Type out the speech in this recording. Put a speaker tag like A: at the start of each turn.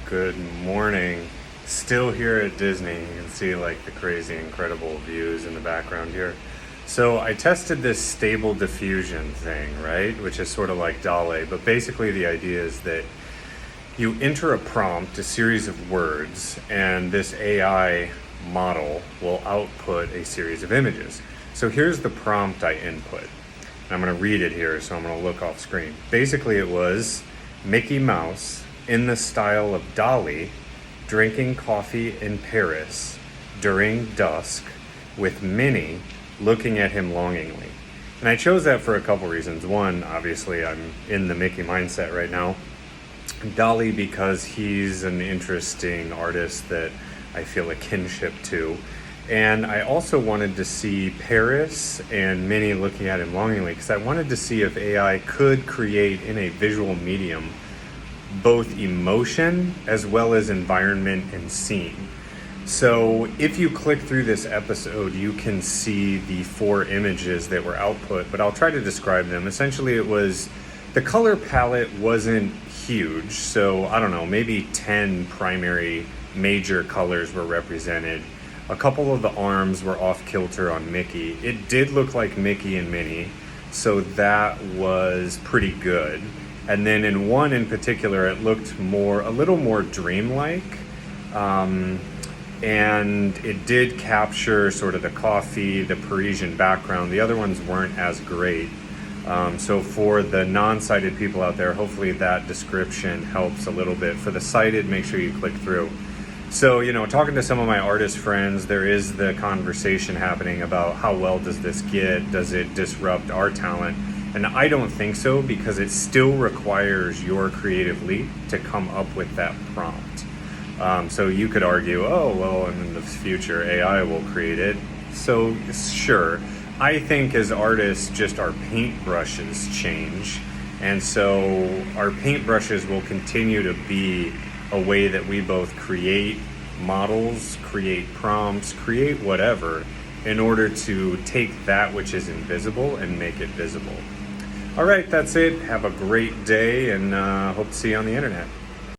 A: Good morning. Still here at Disney. You can see like the crazy, incredible views in the background here. So I tested this Stable Diffusion thing, right? Which is sort of like Dali, but basically the idea is that you enter a prompt, a series of words, and this AI model will output a series of images. So here's the prompt I input. And I'm going to read it here, so I'm going to look off screen. Basically it was Mickey Mouse in the style of Dali drinking coffee in Paris during dusk with Minnie looking at him longingly. And I chose that for a couple reasons. One, obviously I'm in the Mickey mindset right now. Dali because he's an interesting artist that I feel a kinship to. And I also wanted to see Paris and Minnie looking at him longingly because I wanted to see if AI could create in a visual medium both emotion as well as environment and scene. So if you click through this episode, you can see the 4 images that were output, but I'll try to describe them. Essentially, it was the color palette wasn't huge, so I don't know, maybe 10 primary major colors were represented. A couple of the arms were off kilter on Mickey. It did look like Mickey and Minnie, so that was pretty good. And then in one in particular, it looked a little more dreamlike. And it did capture sort of the coffee, the Parisian background. The other ones weren't as great. So for the non-sighted people out there, hopefully that description helps a little bit. For the sighted, make sure you click through. So, talking to some of my artist friends, there is the conversation happening about how well does this get? Does it disrupt our talent? And I don't think so, because it still requires your creative leap to come up with that prompt. So you could argue, oh, well, in the future, AI will create it. So sure, I think as artists, just our paintbrushes change. And so our paintbrushes will continue to be a way that we both create models, create prompts, create whatever, in order to take that which is invisible and make it visible. All right, that's it. Have a great day, and hope to see you on the internet.